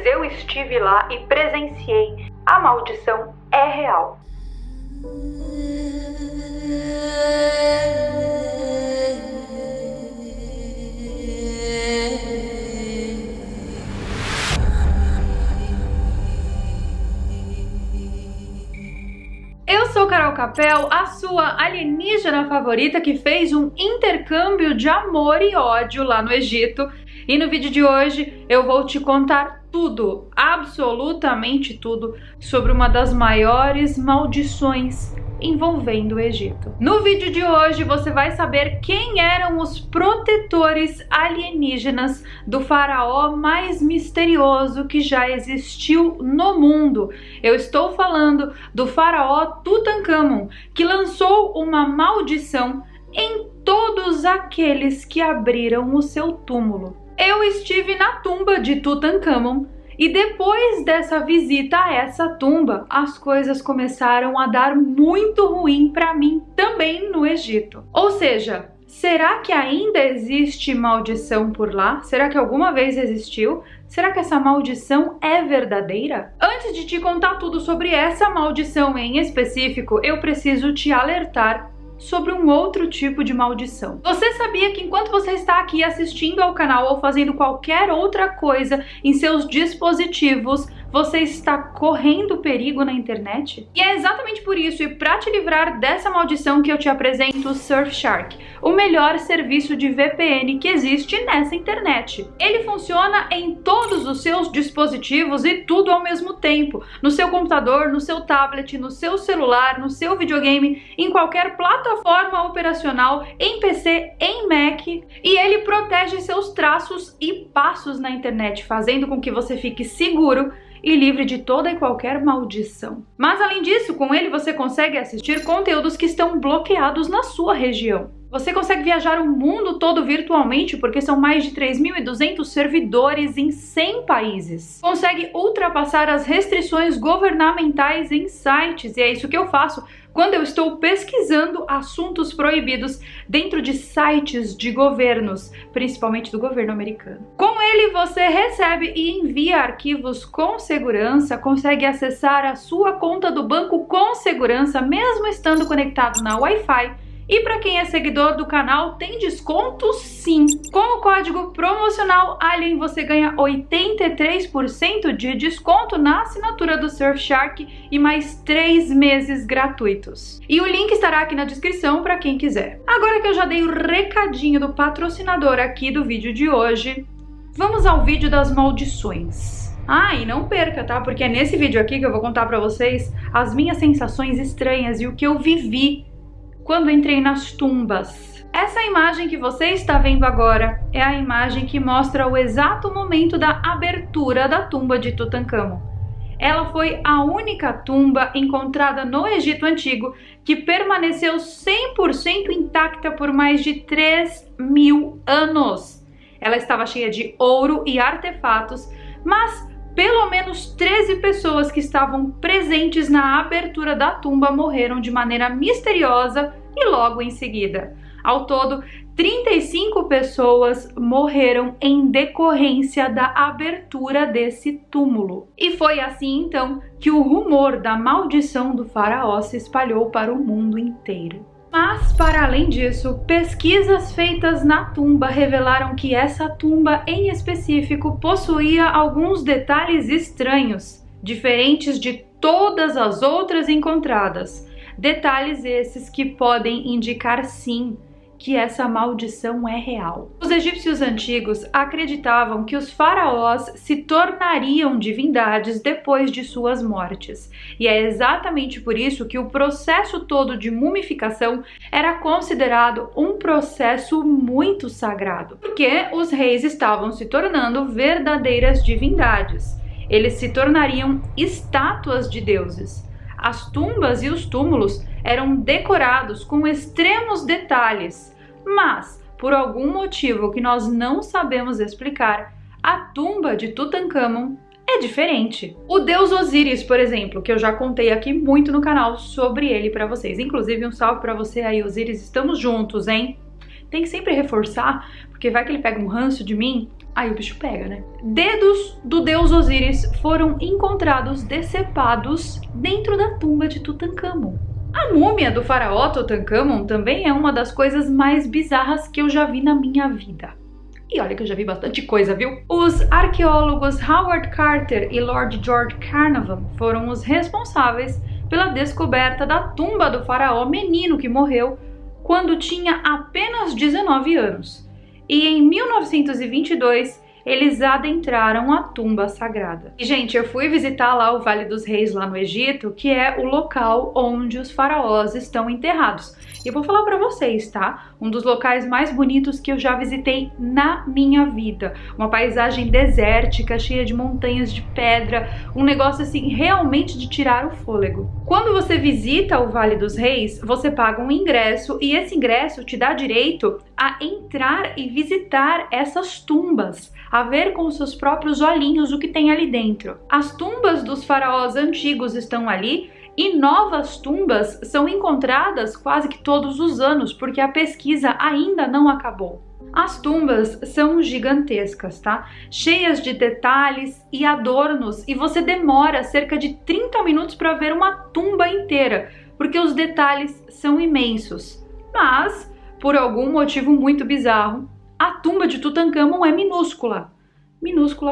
eu estive lá e presenciei. A maldição é real. Eu sou Carol Capel, a sua alienígena favorita que fez um intercâmbio de amor e ódio lá no Egito. E no vídeo de hoje eu vou te contar tudo, absolutamente tudo, sobre uma das maiores maldições envolvendo o Egito. No vídeo de hoje você vai saber quem eram os protetores alienígenas do faraó mais misterioso que já existiu no mundo. Eu estou falando do faraó Tutankhamon, que lançou uma maldição em todos aqueles que abriram o seu túmulo. Eu estive na tumba de Tutankhamon e depois dessa visita a essa tumba, as coisas começaram a dar muito ruim para mim também no Egito. Ou seja, será que ainda existe maldição por lá? Será que alguma vez existiu? Será que essa maldição é verdadeira? Antes de te contar tudo sobre essa maldição em específico, eu preciso te alertar sobre um outro tipo de maldição. Você sabia que enquanto você está aqui assistindo ao canal ou fazendo qualquer outra coisa em seus dispositivos, você está correndo perigo na internet? E é exatamente por isso, e para te livrar dessa maldição, que eu te apresento o Surfshark, o melhor serviço de VPN que existe nessa internet. Ele funciona em todos os seus dispositivos e tudo ao mesmo tempo, no seu computador, no seu tablet, no seu celular, no seu videogame, em qualquer plataforma operacional, em PC, em Mac, e ele protege seus traços e passos na internet, fazendo com que você fique seguro e livre de toda e qualquer maldição. Mas além disso, com ele você consegue assistir conteúdos que estão bloqueados na sua região. Você consegue viajar o mundo todo virtualmente, porque são mais de 3.200 servidores em 100 países. Consegue ultrapassar as restrições governamentais em sites, e é isso que eu faço quando eu estou pesquisando assuntos proibidos dentro de sites de governos, principalmente do governo americano. Com ele você recebe e envia arquivos com segurança, consegue acessar a sua conta do banco com segurança, mesmo estando conectado na Wi-Fi. E para quem é seguidor do canal, tem desconto sim! Com o código promocional ALIEN você ganha 83% de desconto na assinatura do Surfshark e mais 3 meses gratuitos. E o link estará aqui na descrição para quem quiser. Agora que eu já dei o recadinho do patrocinador aqui do vídeo de hoje, vamos ao vídeo das maldições. Ah, e não perca, tá? Porque é nesse vídeo aqui que eu vou contar para vocês as minhas sensações estranhas e o que eu vivi quando entrei nas tumbas. Essa imagem que você está vendo agora é a imagem que mostra o exato momento da abertura da tumba de Tutankhamon. Ela foi a única tumba encontrada no Egito Antigo que permaneceu 100% intacta por mais de 3.000 anos. Ela estava cheia de ouro e artefatos, mas pelo menos 13 pessoas que estavam presentes na abertura da tumba morreram de maneira misteriosa e logo em seguida. Ao todo, 35 pessoas morreram em decorrência da abertura desse túmulo. E foi assim então que o rumor da maldição do faraó se espalhou para o mundo inteiro. Mas, para além disso, pesquisas feitas na tumba revelaram que essa tumba em específico possuía alguns detalhes estranhos, diferentes de todas as outras encontradas. Detalhes esses que podem indicar sim que essa maldição é real. Os egípcios antigos acreditavam que os faraós se tornariam divindades depois de suas mortes. E é exatamente por isso que o processo todo de mumificação era considerado um processo muito sagrado, porque os reis estavam se tornando verdadeiras divindades. Eles se tornariam estátuas de deuses. As tumbas e os túmulos eram decorados com extremos detalhes, mas, por algum motivo que nós não sabemos explicar, a tumba de Tutankhamon é diferente. O deus Osíris, por exemplo, que eu já contei aqui muito no canal sobre ele pra vocês. Inclusive, um salve pra você aí, Osíris, estamos juntos, hein? Tem que sempre reforçar, porque vai que ele pega um ranço de mim. Aí o bicho pega, né? Dedos do deus Osíris foram encontrados decepados dentro da tumba de Tutancâmon. A múmia do faraó Tutancâmon também é uma das coisas mais bizarras que eu já vi na minha vida. E olha que eu já vi bastante coisa, viu? Os arqueólogos Howard Carter e Lord George Carnarvon foram os responsáveis pela descoberta da tumba do faraó menino que morreu quando tinha apenas 19 anos. E em 1922, eles adentraram a tumba sagrada. E, gente, eu fui visitar lá o Vale dos Reis, lá no Egito, que é o local onde os faraós estão enterrados. E eu vou falar pra vocês, tá? Um dos locais mais bonitos que eu já visitei na minha vida. Uma paisagem desértica, cheia de montanhas de pedra, um negócio assim, realmente de tirar o fôlego. Quando você visita o Vale dos Reis, você paga um ingresso e esse ingresso te dá direito a entrar e visitar essas tumbas, a ver com seus próprios olhinhos o que tem ali dentro. As tumbas dos faraós antigos estão ali e novas tumbas são encontradas quase que todos os anos, porque a pesquisa ainda não acabou. As tumbas são gigantescas, tá? Cheias de detalhes e adornos, e você demora cerca de 30 minutos para ver uma tumba inteira, porque os detalhes são imensos. Mas, por algum motivo muito bizarro, a tumba de Tutancâmon é minúscula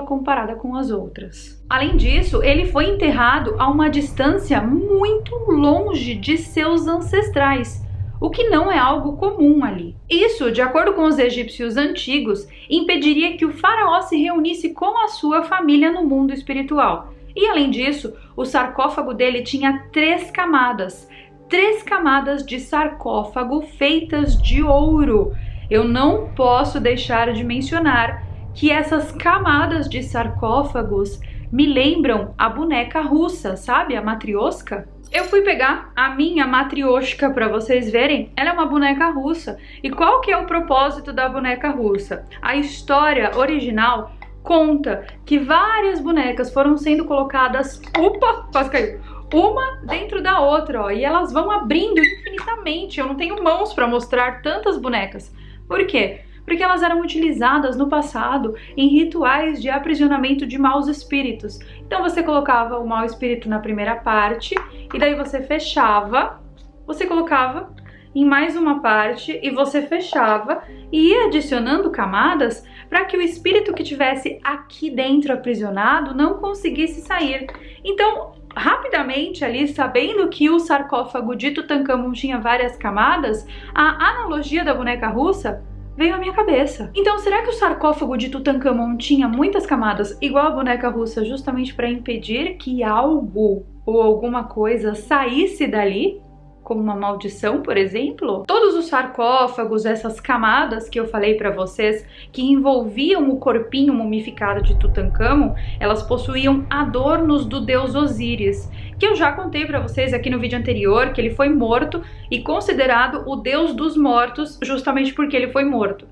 comparada com as outras. Além disso, ele foi enterrado a uma distância muito longe de seus ancestrais, o que não é algo comum ali. Isso, de acordo com os egípcios antigos, impediria que o faraó se reunisse com a sua família no mundo espiritual. E além disso, o sarcófago dele tinha 3 camadas de sarcófago feitas de ouro. Eu não posso deixar de mencionar que essas camadas de sarcófagos me lembram a boneca russa, sabe? A matrioshka. Eu fui pegar a minha matrioshka para vocês verem. Ela é uma boneca russa. E qual que é o propósito da boneca russa? A história original conta que várias bonecas foram sendo colocadas... Opa! Quase caiu! Uma dentro da outra, ó. E elas vão abrindo infinitamente. Eu não tenho mãos para mostrar tantas bonecas. Por quê? Porque elas eram utilizadas no passado em rituais de aprisionamento de maus espíritos. Então você colocava o mau espírito na primeira parte, e daí você fechava, você colocava em mais uma parte, e você fechava, e ia adicionando camadas para que o espírito que tivesse aqui dentro aprisionado não conseguisse sair. Então, rapidamente ali, sabendo que o sarcófago de Tutancâmon tinha várias camadas, a analogia da boneca russa veio à minha cabeça. Então, será que o sarcófago de Tutancâmon tinha muitas camadas, igual a boneca russa, justamente para impedir que algo ou alguma coisa saísse dali? Como uma maldição, por exemplo? Todos os sarcófagos, essas camadas que eu falei para vocês, que envolviam o corpinho mumificado de Tutancâmon, elas possuíam adornos do deus Osíris, que eu já contei para vocês aqui no vídeo anterior, que ele foi morto e considerado o deus dos mortos, justamente porque ele foi morto.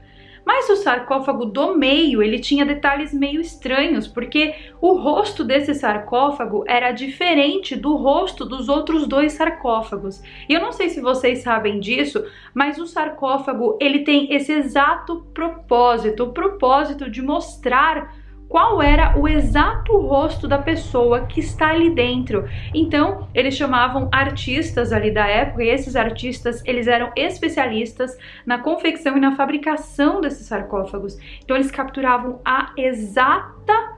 Mas o sarcófago do meio, ele tinha detalhes meio estranhos, porque o rosto desse sarcófago era diferente do rosto dos outros 2 sarcófagos. E eu não sei se vocês sabem disso, mas o sarcófago, ele tem esse exato propósito, o propósito de mostrar qual era o exato rosto da pessoa que está ali dentro. Então, eles chamavam artistas ali da época, e esses artistas, eles eram especialistas na confecção e na fabricação desses sarcófagos. Então, eles capturavam a exata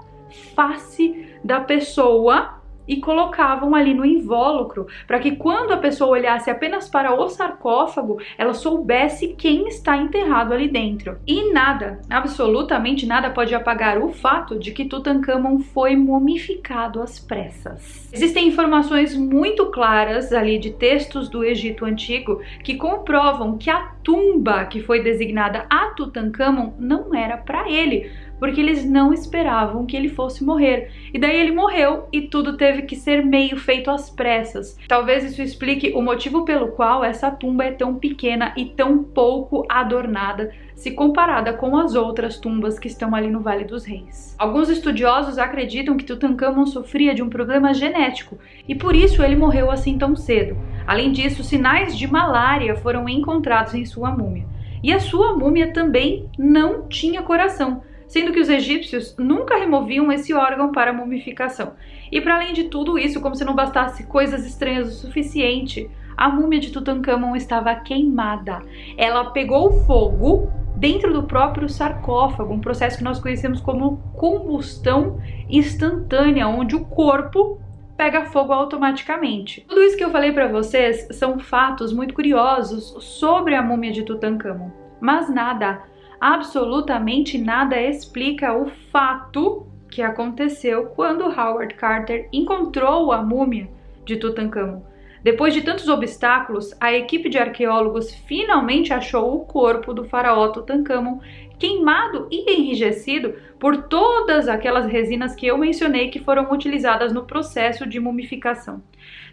face da pessoa e colocavam ali no invólucro, para que quando a pessoa olhasse apenas para o sarcófago, ela soubesse quem está enterrado ali dentro. E nada, absolutamente nada pode apagar o fato de que Tutancâmon foi mumificado às pressas. Existem informações muito claras ali de textos do Egito Antigo que comprovam que a tumba que foi designada a Tutancâmon não era para ele, porque eles não esperavam que ele fosse morrer. E daí ele morreu e tudo teve que ser meio feito às pressas. Talvez isso explique o motivo pelo qual essa tumba é tão pequena e tão pouco adornada se comparada com as outras tumbas que estão ali no Vale dos Reis. Alguns estudiosos acreditam que Tutancâmon sofria de um problema genético e por isso ele morreu assim tão cedo. Além disso, sinais de malária foram encontrados em sua múmia. E a sua múmia também não tinha coração. sendo que os egípcios nunca removiam esse órgão para mumificação. E para além de tudo isso, como se não bastasse coisas estranhas o suficiente, a múmia de Tutancâmon estava queimada. Ela pegou fogo dentro do próprio sarcófago, um processo que nós conhecemos como combustão instantânea, onde o corpo pega fogo automaticamente. Tudo isso que eu falei para vocês são fatos muito curiosos sobre a múmia de Tutancâmon, mas nada, absolutamente nada explica o fato que aconteceu quando Howard Carter encontrou a múmia de Tutancâmon. Depois de tantos obstáculos, a equipe de arqueólogos finalmente achou o corpo do faraó Tutancâmon queimado e enrijecido por todas aquelas resinas que eu mencionei que foram utilizadas no processo de mumificação.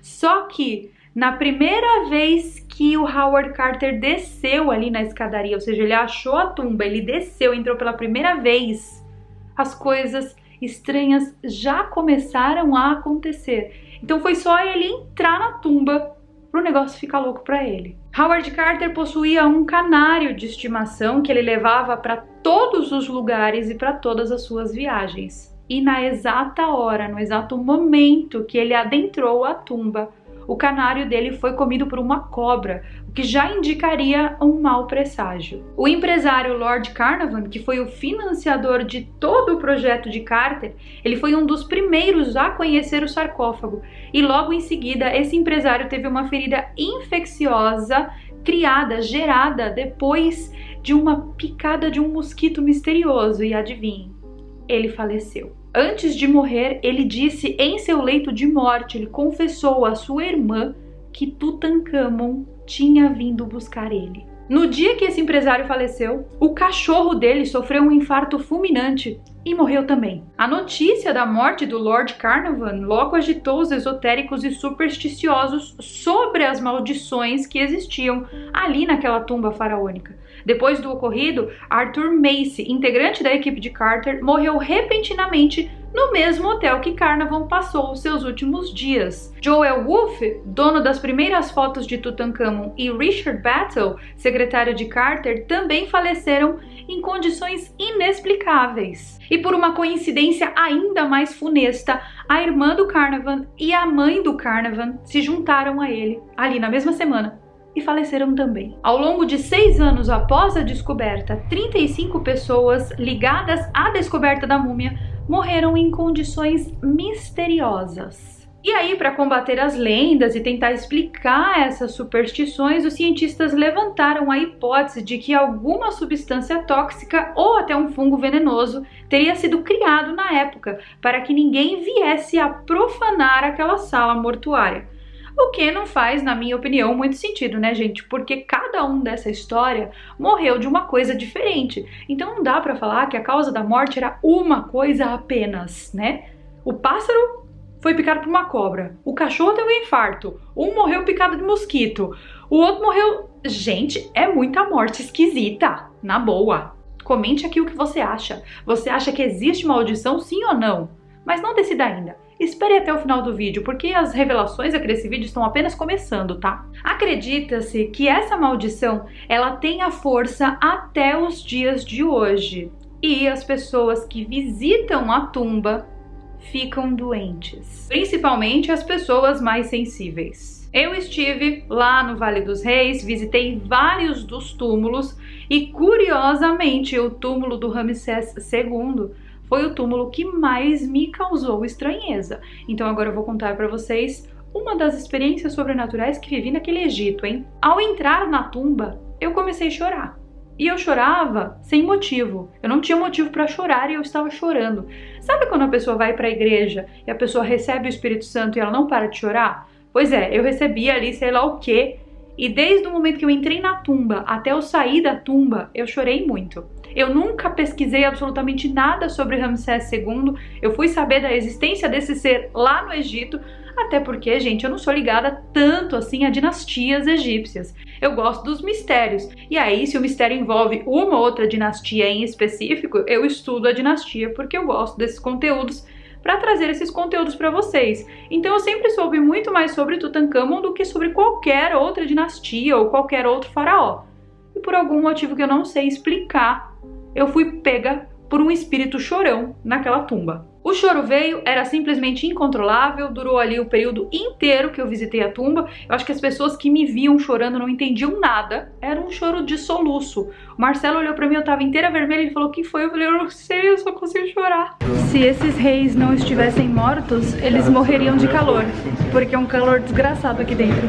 Só que na primeira vez que o Howard Carter desceu ali na escadaria, ou seja, ele achou a tumba, ele desceu, entrou pela primeira vez, as coisas estranhas já começaram a acontecer. Então foi só ele entrar na tumba para o negócio ficar louco para ele. Howard Carter possuía um canário de estimação que ele levava para todos os lugares e para todas as suas viagens. E na exata hora, no exato momento que ele adentrou a tumba, o canário dele foi comido por uma cobra, o que já indicaria um mau presságio. O empresário Lord Carnarvon, que foi o financiador de todo o projeto de Carter, ele foi um dos primeiros a conhecer o sarcófago e logo em seguida esse empresário teve uma ferida infecciosa gerada depois de uma picada de um mosquito misterioso e adivinhem, ele faleceu. Antes de morrer, ele disse em seu leito de morte, ele confessou à sua irmã que Tutancâmon tinha vindo buscar ele. No dia que esse empresário faleceu, o cachorro dele sofreu um infarto fulminante e morreu também. A notícia da morte do Lord Carnarvon logo agitou os esotéricos e supersticiosos sobre as maldições que existiam ali naquela tumba faraônica. Depois do ocorrido, Arthur Macy, integrante da equipe de Carter, morreu repentinamente no mesmo hotel que Carnarvon passou os seus últimos dias. Joel Wolfe, dono das primeiras fotos de Tutancâmon, e Richard Battle, secretário de Carter, também faleceram em condições inexplicáveis. E por uma coincidência ainda mais funesta, a irmã do Carnarvon e a mãe do Carnarvon se juntaram a ele ali na mesma semana e faleceram também. Ao longo de 6 anos após a descoberta, 35 pessoas ligadas à descoberta da múmia morreram em condições misteriosas. E aí, para combater as lendas e tentar explicar essas superstições, os cientistas levantaram a hipótese de que alguma substância tóxica ou até um fungo venenoso teria sido criado na época para que ninguém viesse a profanar aquela sala mortuária. O que não faz, na minha opinião, muito sentido, né, gente? Porque cada um dessa história morreu de uma coisa diferente. Então não dá pra falar que a causa da morte era uma coisa apenas, né? O pássaro foi picado por uma cobra. O cachorro teve um infarto. Um morreu picado de mosquito. O outro morreu... Gente, é muita morte esquisita. Na boa. Comente aqui o que você acha. Você acha que existe maldição, sim ou não? Mas não decida ainda. Espere até o final do vídeo, porque as revelações aqui nesse vídeo estão apenas começando, tá? Acredita-se que essa maldição, ela tem a força até os dias de hoje. E as pessoas que visitam a tumba ficam doentes. Principalmente as pessoas mais sensíveis. Eu estive lá no Vale dos Reis, visitei vários dos túmulos e, curiosamente, o túmulo do Ramsés II foi o túmulo que mais me causou estranheza. Então agora eu vou contar para vocês uma das experiências sobrenaturais que vivi naquele Egito, hein? Ao entrar na tumba, eu comecei a chorar. E eu chorava sem motivo. Eu não tinha motivo para chorar e eu estava chorando. Sabe quando a pessoa vai para a igreja e a pessoa recebe o Espírito Santo e ela não para de chorar? Pois é, eu recebi ali sei lá o quê. E desde o momento que eu entrei na tumba até eu sair da tumba, eu chorei muito. Eu nunca pesquisei absolutamente nada sobre Ramsés II, eu fui saber da existência desse ser lá no Egito, até porque, gente, eu não sou ligada tanto assim a dinastias egípcias. Eu gosto dos mistérios, e aí se o mistério envolve uma ou outra dinastia em específico, eu estudo a dinastia porque eu gosto desses conteúdos para trazer esses conteúdos para vocês. Então eu sempre soube muito mais sobre Tutancâmon do que sobre qualquer outra dinastia ou qualquer outro faraó. E por algum motivo que eu não sei explicar, eu fui pega por um espírito chorão naquela tumba. O choro veio, era simplesmente incontrolável, durou ali o período inteiro que eu visitei a tumba. Eu acho que as pessoas que me viam chorando não entendiam nada, era um choro de soluço. O Marcelo olhou pra mim, eu tava inteira vermelha, ele falou: o que foi? Eu falei: eu não sei, eu só consigo chorar. Se esses reis não estivessem mortos, eles morreriam de calor, porque é um calor desgraçado aqui dentro.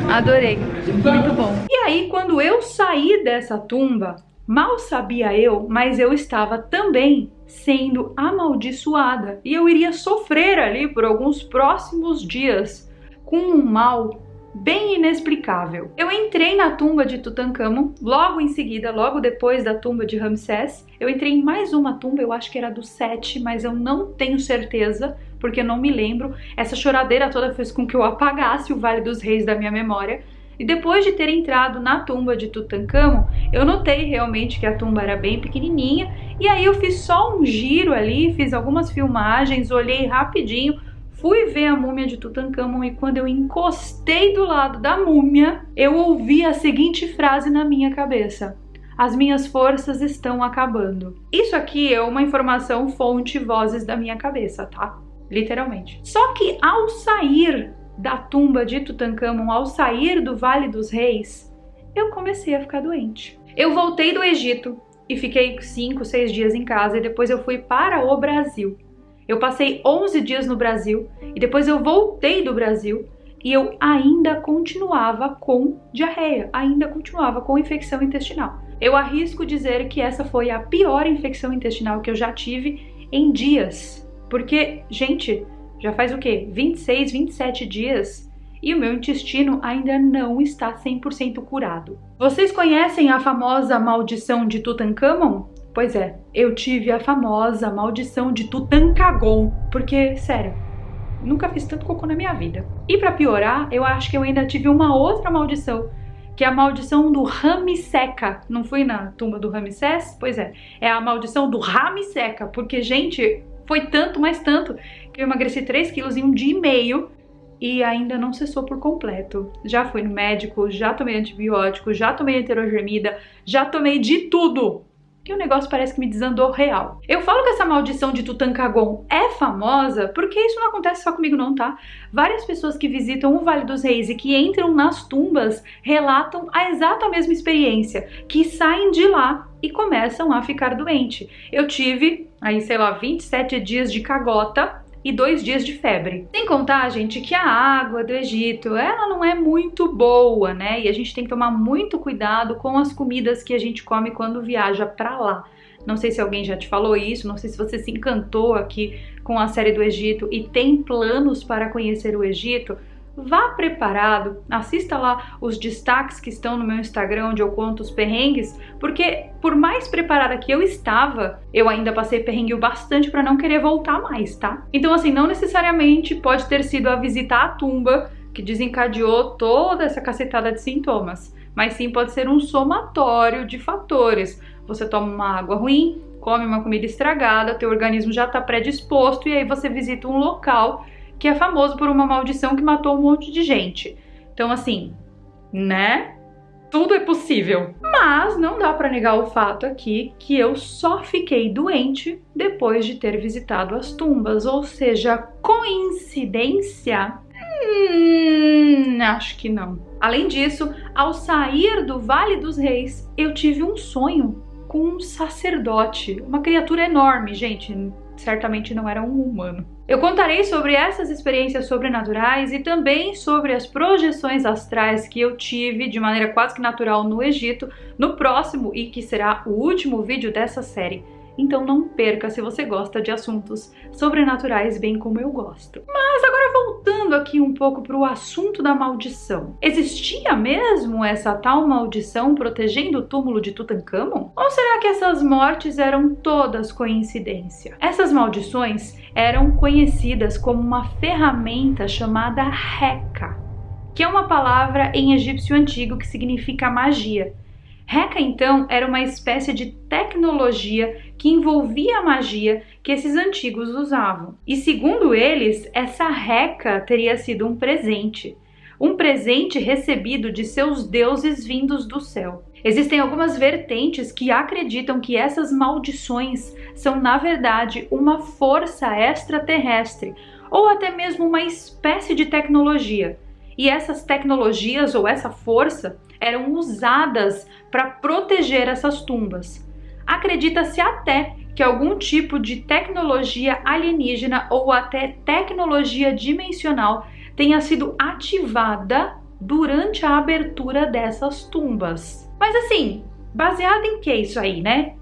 Adorei, muito bom. E aí, quando eu saí dessa tumba, mal sabia eu, mas eu estava também sendo amaldiçoada e eu iria sofrer ali por alguns próximos dias com um mal bem inexplicável. Eu entrei na tumba de Tutankhamon, logo em seguida, logo depois da tumba de Ramsés, eu entrei em mais uma tumba, eu acho que era do Sete, mas eu não tenho certeza, porque eu não me lembro. Essa choradeira toda fez com que eu apagasse o Vale dos Reis da minha memória. E depois de ter entrado na tumba de Tutankhamon, eu notei realmente que a tumba era bem pequenininha, e aí eu fiz só um giro ali, fiz algumas filmagens, olhei rapidinho, fui ver a múmia de Tutankhamon, e quando eu encostei do lado da múmia, eu ouvi a seguinte frase na minha cabeça: as minhas forças estão acabando. Isso aqui é uma informação fonte vozes da minha cabeça, tá? Literalmente. Só que ao sair da tumba de Tutankhamon, ao sair do Vale dos Reis, eu comecei a ficar doente. Eu voltei do Egito e fiquei 5, 6 dias em casa, e depois eu fui para o Brasil. Eu passei 11 dias no Brasil e depois eu voltei do Brasil e eu ainda continuava com diarreia, ainda continuava com infecção intestinal. Eu arrisco dizer que essa foi a pior infecção intestinal que eu já tive em dias, porque, gente, já faz o quê? 26, 27 dias e o meu intestino ainda não está 100% curado. Vocês conhecem a famosa maldição de Tutankhamon? Pois é, eu tive a famosa maldição de Tutankhagon, porque, sério, nunca fiz tanto cocô na minha vida. E pra piorar, eu acho que eu ainda tive uma outra maldição, que é a maldição do Ramiseca. Não fui na tumba do Ramsés? Pois é a maldição do Ramiseca, porque, gente, foi tanto, mas tanto, que eu emagreci 3 quilos em um dia e meio e ainda não cessou por completo. Já fui no médico, já tomei antibiótico, já tomei heterogermida, já tomei de tudo. E o negócio parece que me desandou real. Eu falo que essa maldição de Tutankhagon é famosa porque isso não acontece só comigo não, tá? Várias pessoas que visitam o Vale dos Reis e que entram nas tumbas relatam a exata mesma experiência, que saem de lá e começam a ficar doentes. Eu tive, aí sei lá, 27 dias de cagota e 2 dias de febre. Sem contar, gente, que a água do Egito, ela não é muito boa, né? E a gente tem que tomar muito cuidado com as comidas que a gente come quando viaja pra lá. Não sei se alguém já te falou isso, não sei se você se encantou aqui com a série do Egito e tem planos para conhecer o Egito. Vá preparado, assista lá os destaques que estão no meu Instagram, onde eu conto os perrengues, porque por mais preparada que eu estava, eu ainda passei perrengue bastante para não querer voltar mais, tá? Então, assim, não necessariamente pode ter sido a visita à tumba que desencadeou toda essa cacetada de sintomas, mas sim pode ser um somatório de fatores. Você toma uma água ruim, come uma comida estragada, teu organismo já está predisposto e aí você visita um local que é famoso por uma maldição que matou um monte de gente. Então, assim, né? Tudo é possível. Mas não dá pra negar o fato aqui que eu só fiquei doente depois de ter visitado as tumbas. Ou seja, coincidência? Acho que não. Além disso, ao sair do Vale dos Reis, eu tive um sonho com um sacerdote. Uma criatura enorme, gente. Certamente não era um humano. Eu contarei sobre essas experiências sobrenaturais e também sobre as projeções astrais que eu tive de maneira quase que natural no Egito no próximo e que será o último vídeo dessa série. Então não perca se você gosta de assuntos sobrenaturais bem como eu gosto. Mas agora voltando aqui um pouco para o assunto da maldição. Existia mesmo essa tal maldição protegendo o túmulo de Tutankhamon? Ou será que essas mortes eram todas coincidência? Essas maldições eram conhecidas como uma ferramenta chamada Heka, que é uma palavra em egípcio antigo que significa magia. Heka, então, era uma espécie de tecnologia que envolvia a magia que esses antigos usavam. E segundo eles, essa Heka teria sido um presente. um presente recebido de seus deuses vindos do céu. Existem algumas vertentes que acreditam que essas maldições são, na verdade, uma força extraterrestre ou até mesmo uma espécie de tecnologia. E essas tecnologias ou essa força eram usadas para proteger essas tumbas. Acredita-se até que algum tipo de tecnologia alienígena ou até tecnologia dimensional tenha sido ativada durante a abertura dessas tumbas. Mas assim, baseado em que isso aí, né?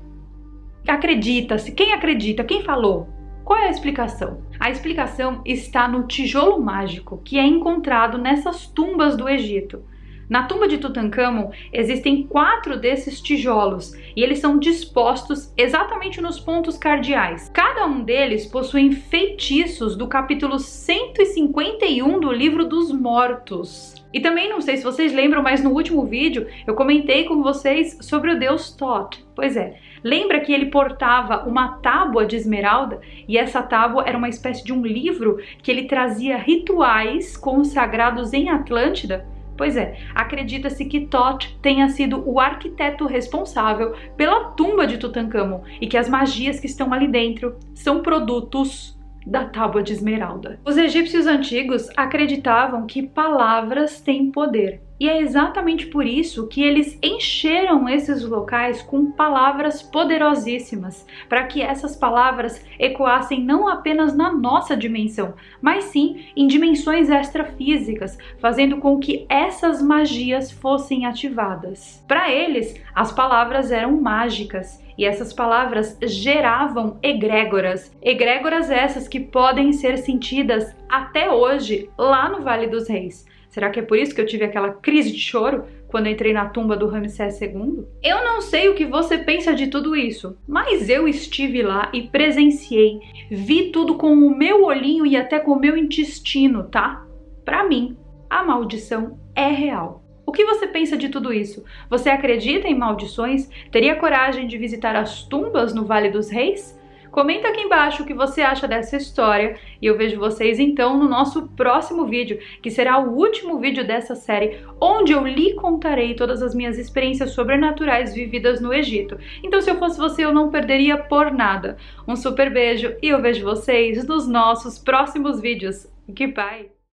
Acredita-se, quem acredita, quem falou? Qual é a explicação? A explicação está no tijolo mágico que é encontrado nessas tumbas do Egito. Na tumba de Tutancâmon existem 4 desses tijolos e eles são dispostos exatamente nos pontos cardeais. Cada um deles possui feitiços do capítulo 151 do Livro dos Mortos. E também não sei se vocês lembram, mas no último vídeo eu comentei com vocês sobre o deus Thoth. Pois é, lembra que ele portava uma tábua de esmeralda e essa tábua era uma espécie de um livro que ele trazia rituais consagrados em Atlântida? Pois é, acredita-se que Thoth tenha sido o arquiteto responsável pela tumba de Tutancâmon e que as magias que estão ali dentro são produtos da tábua de esmeralda. Os egípcios antigos acreditavam que palavras têm poder. E é exatamente por isso que eles encheram esses locais com palavras poderosíssimas, para que essas palavras ecoassem não apenas na nossa dimensão, mas sim em dimensões extrafísicas, fazendo com que essas magias fossem ativadas. Para eles, as palavras eram mágicas e essas palavras geravam egrégoras. Egrégoras essas que podem ser sentidas até hoje lá no Vale dos Reis. Será que é por isso que eu tive aquela crise de choro quando entrei na tumba do Ramsés II? Eu não sei o que você pensa de tudo isso, mas eu estive lá e presenciei. Vi tudo com o meu olhinho e até com o meu intestino, tá? Pra mim, a maldição é real. O que você pensa de tudo isso? Você acredita em maldições? Teria coragem de visitar as tumbas no Vale dos Reis? Comenta aqui embaixo o que você acha dessa história e eu vejo vocês então no nosso próximo vídeo, que será o último vídeo dessa série, onde eu lhe contarei todas as minhas experiências sobrenaturais vividas no Egito. Então, se eu fosse você, eu não perderia por nada. Um super beijo e eu vejo vocês nos nossos próximos vídeos. Que pai!